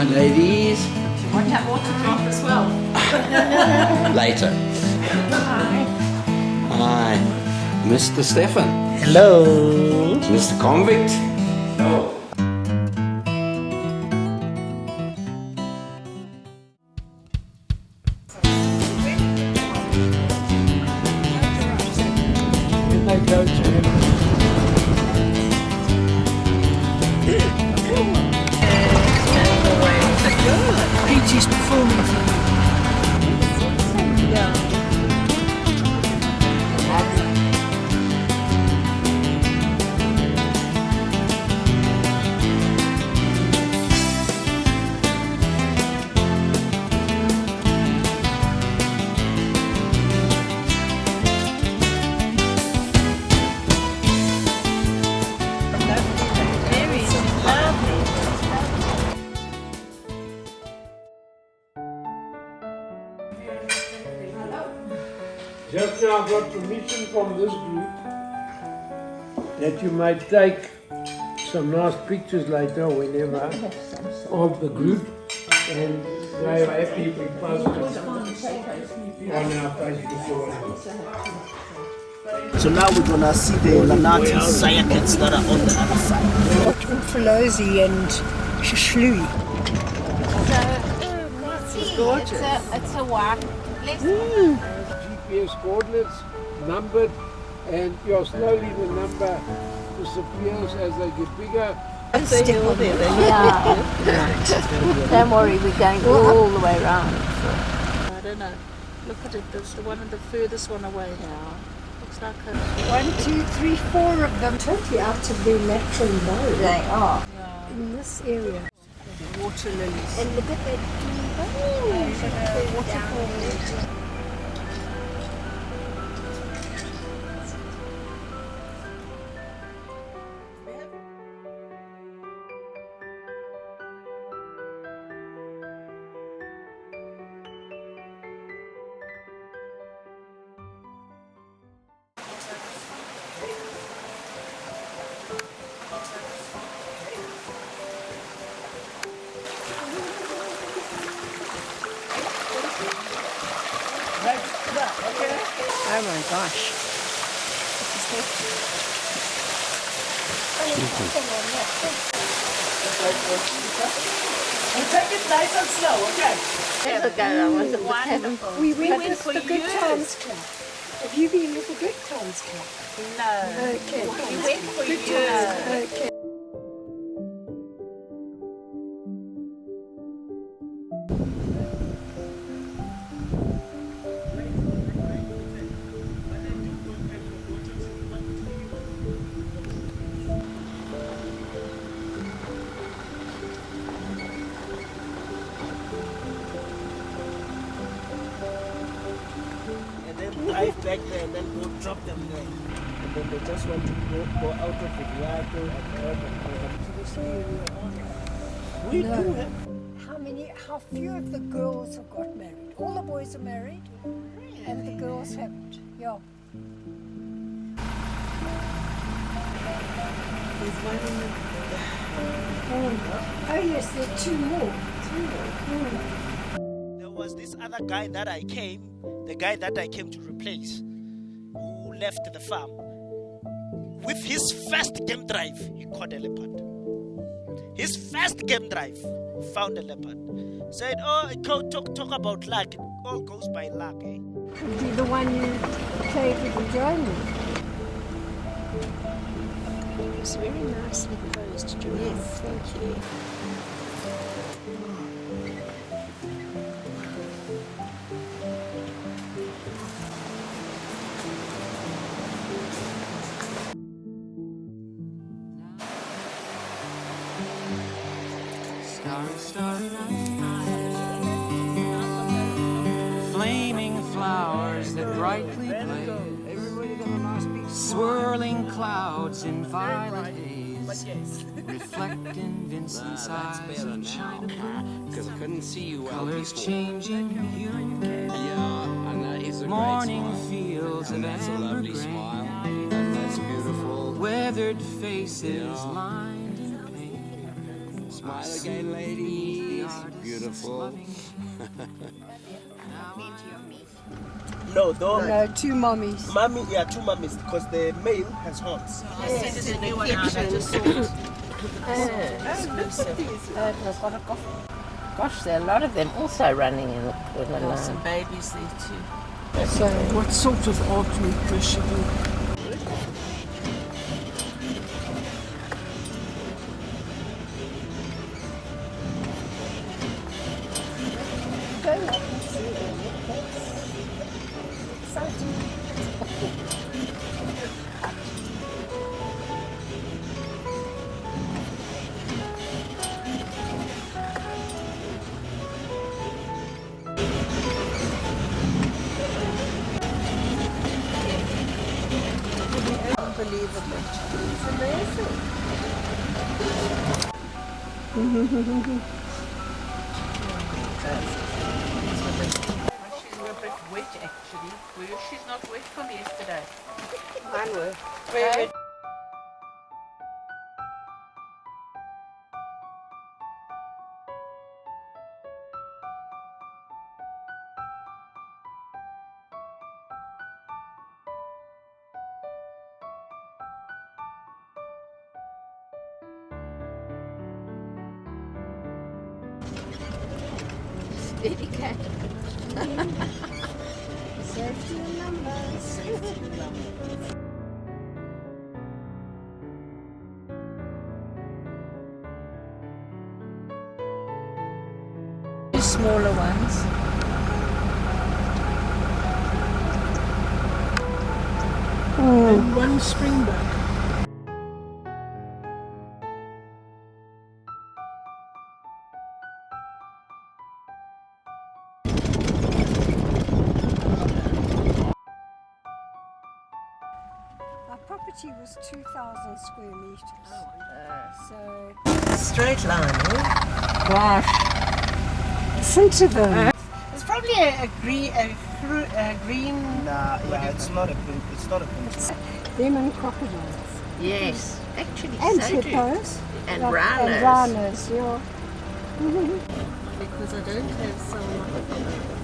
Hi, ladies. Want to have autograph as well? Later. Hi. Hi. Mr. Stefan. Hello. Mr. Convict. No. Peachy's performing for me. Yeah. Just now I got permission from this group that you might take some nice pictures later or whenever of the group, and they are happy if we post it on our Facebook. So now we're gonna see the Lanati Sayakets that are on the other side. Umfolozi and Shishlui. It's gorgeous. It's a walk. GPS coordinates numbered, and slowly the number disappears as they get bigger. Yeah. Don't worry, we're going all the way around. I don't know. Look at it. There's the one the furthest one away. Yeah. Looks like a... 1, 2, 3, 4 of them. Totally out of their natural mode. They are. In this area. water lilies. And look at that. Waterfall. Oh my gosh. And take it nice and slow, okay? Years ago, I was wonderful. We went with the Good Times Club. Have you been with the Good Times Club? No. Okay. We went for Good years. Times. Okay. Drive back there and then go drop them there. And then they just want to go out of the vehicle and we No. do have. How few of the girls have got married? All the boys are married, and the girls haven't. Yeah. There's one in Oh yes, there are two more. There was this other guy that I came, the guy that I came to replace, who left the farm. With his first game drive, he caught a leopard. His first game drive, found a leopard. Said, oh, talk about luck. It all goes by luck, eh? Could be the one you played with the Johnny. It was very nicely posed, Julie. Yes, thank you. Starry, starry night, flaming flowers that brightly blaze, swirling clouds in violet haze, reflect in Vincent's eyes of charm, Because I couldn't see you well colors before. changing hue, Yeah, and that is a morning great smile. fields And of that's a amber lovely grain, smile. And that's beautiful. weathered faces Yeah. lined in pain. Smile again, lady. beautiful. No, though. No, two mummies. Mommy, yeah, two mummies, because the male has horns. This is a new one out. I just saw it. Gosh, there are a lot of them also running in the There are some babies there too. So, what sort of artwork does she do? Unbelievable. It's amazing. She's a bit wet actually. She's not wet from yesterday. Mine were. Steady cat. Safety in numbers. Two smaller ones. And one springbuck. Our property was 2,000 square meters. So Straight line, eh? Gosh. listen to them. It's probably a green, Nah, yeah, it's not a pin. It's not a pin. Them and crocodiles. yes, actually And so too. hippos. And Like- rhinos. And rhinos, yeah. Because I don't have some